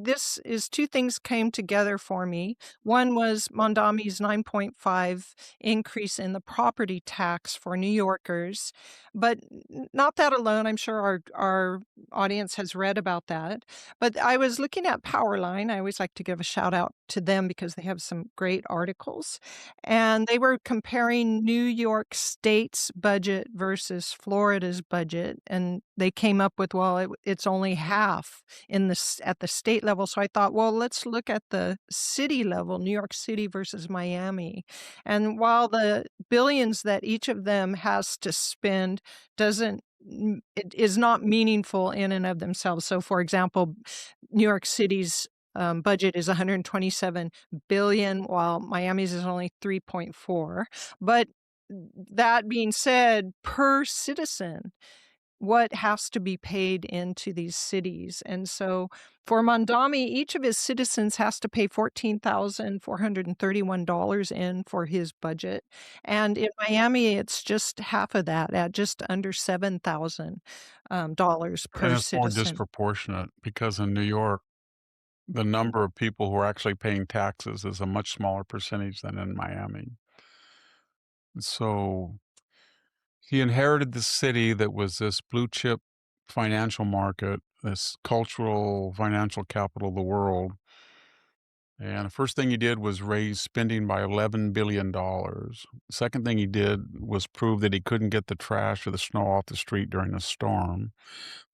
this is two things came together for me. One was Mondami's 9.5 increase in the property tax for New Yorkers, but not that alone. I'm sure our audience has read about that. But I was looking at Powerline. I always like to give a shout out to them because they have some great articles. And they were comparing New York State's budget versus Florida's budget. And they came up with, well, it's only half at the state level. So I thought, well, let's look at the city level, New York City versus Miami. And while the billions that each of them has to spend doesn't it is not meaningful in and of themselves. So, for example, New York City's budget is 127 billion, while Miami's is only 3.4. But that being said, per citizen, what has to be paid into these cities. And so for Mondami, each of his citizens has to pay $14,431 in for his budget. And in Miami, it's just half of that at just under $7,000 dollars And per it's more citizen. disproportionate because in New York, the number of people who are actually paying taxes is a much smaller percentage than in Miami. So he inherited this city that was this blue chip financial market, this cultural financial capital of the world. And the first thing he did was raise spending by $11 billion. Second thing he did was prove that he couldn't get the trash or the snow off the street during a storm.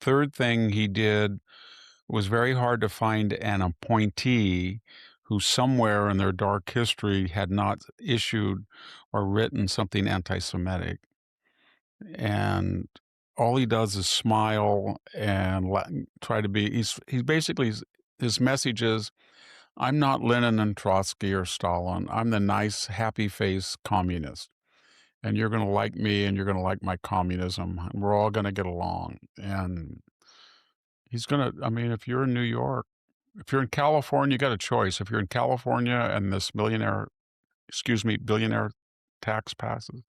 Third thing he did was very hard to find an appointee who somewhere in their dark history had not issued or written something anti-Semitic. And all he does is smile and try to be. He's basically his message is, "I'm not Lenin and Trotsky or Stalin. I'm the nice, happy face communist, and you're going to like me, and you're going to like my communism. And we're all going to get along." And he's going to. I mean, if you're in New York, if you're in California, you got a choice. If you're in California and this billionaire tax passes,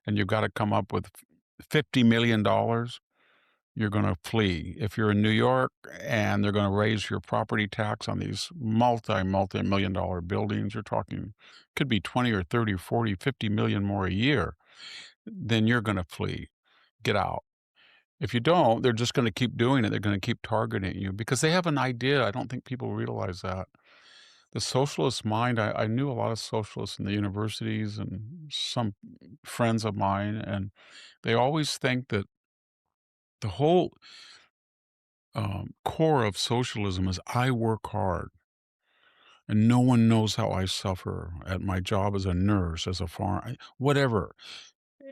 and you've got to come up with $50 million, you're going to flee. If you're in New York and they're going to raise your property tax on these multi-million dollar buildings, you're talking could be 20 or 30 or 40, 50 million more a year, then you're going to flee. Get out. If you don't, they're just going to keep doing it. They're going to keep targeting you because they have an idea. I don't think people realize that. The socialist mind, I knew a lot of socialists in the universities and some friends of mine, and they always think that the whole core of socialism is I work hard and no one knows how I suffer at my job as a nurse, as a farm, whatever.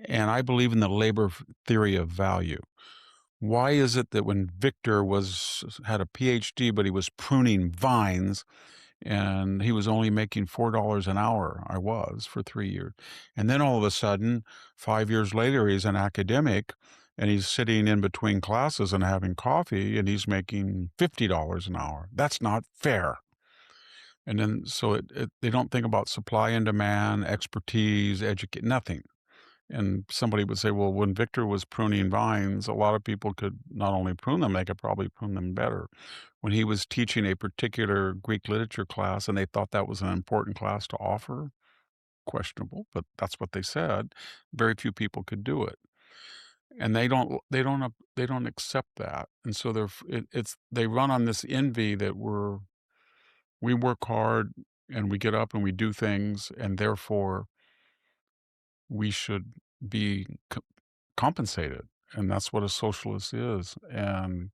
And I believe in the labor theory of value. Why is it that when Victor had a PhD, but he was pruning vines and he was only making $4 an hour? I was for 3 years. And then all of a sudden, 5 years later, he's an academic and he's sitting in between classes and having coffee and he's making $50 an hour. That's not fair. And then so they don't think about supply and demand, expertise, educate, nothing. And somebody would say, well, when Victor was pruning vines, a lot of people could not only prune them, they could probably prune them better. When he was teaching a particular Greek literature class and they thought that was an important class to offer, questionable, but that's what they said. Very few people could do it. And they don't accept that. And so they run on this envy that we work hard and we get up and we do things and therefore we should be compensated. And that's what a socialist is. And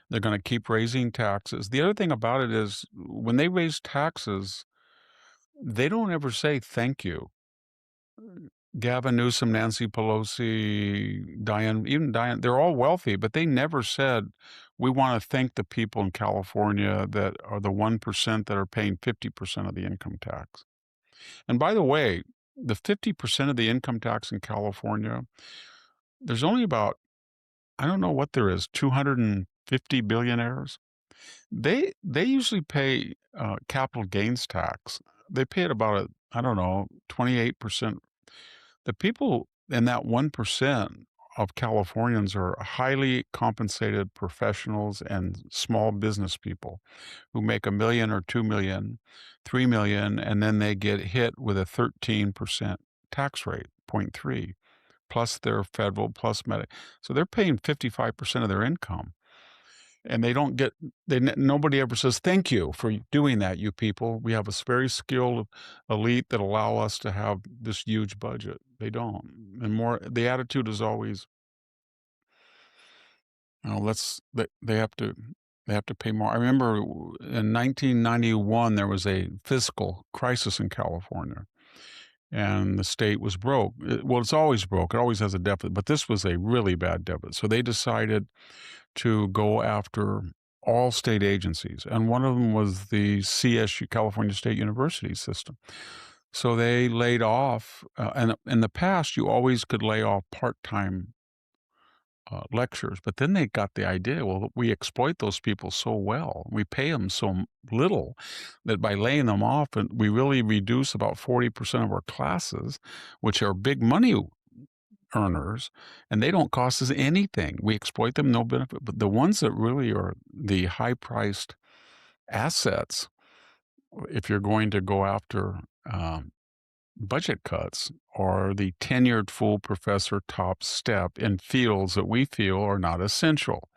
they're going to keep raising taxes. The other thing about it is when they raise taxes, they don't ever say thank you. Gavin Newsom, Nancy Pelosi, even Diane, they're all wealthy, but they never said, we want to thank the people in California that are the 1% that are paying 50% of the income tax. And by the way, the 50% of the income tax in California, there's only about, I don't know what there is, 250 billionaires. They usually pay capital gains tax. They pay it about I don't know, 28%. The people in that 1% of Californians are highly compensated professionals and small business people who make 1 million or 2 million, 3 million, and then they get hit with a 13% tax rate, point 0.3, plus their federal, plus medic. So they're paying 55% of their income. And they don't get, nobody ever says, thank you for doing that, you people. We have a very skilled elite that allow us to have this huge budget. They don't. And more, the attitude is always, they have to pay more. I remember in 1991 there was a fiscal crisis in California, and the state was broke. Well, it's always broke. It always has a deficit, but this was a really bad deficit. So they decided to go after all state agencies, and one of them was the CSU, California State University system. So they laid off, and in the past, you always could lay off part-time lectures, but then they got the idea, well, we exploit those people so well, we pay them so little that by laying them off, and we really reduce about 40% of our classes, which are big money earners, and they don't cost us anything. We exploit them, no benefit. But the ones that really are the high priced assets, if you're going to go after budget cuts, are the tenured full professor top step in fields that we feel are not essential.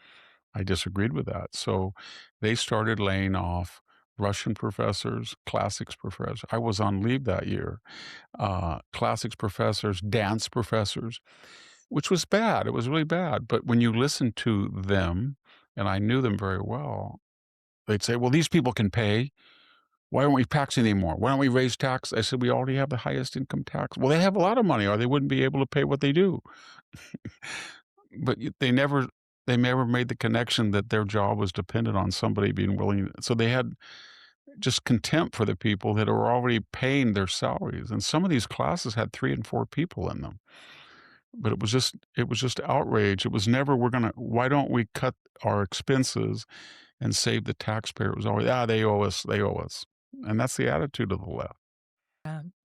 I disagreed with that. So they started laying off Russian professors, classics professors. I was on leave that year. Classics professors, dance professors, which was bad. It was really bad. But when you listen to them, and I knew them very well, they'd say, well, these people can pay. Why aren't we taxing anymore? Why don't we raise tax? I said, we already have the highest income tax. Well, they have a lot of money, or they wouldn't be able to pay what they do. But they never made the connection that their job was dependent on somebody being willing. So they had just contempt for the people that are already paying their salaries. And some of these classes had 3 and 4 people in them. But it was just outrage. It was never, why don't we cut our expenses and save the taxpayer? It was always, they owe us, they owe us. And that's the attitude of the left. Yeah.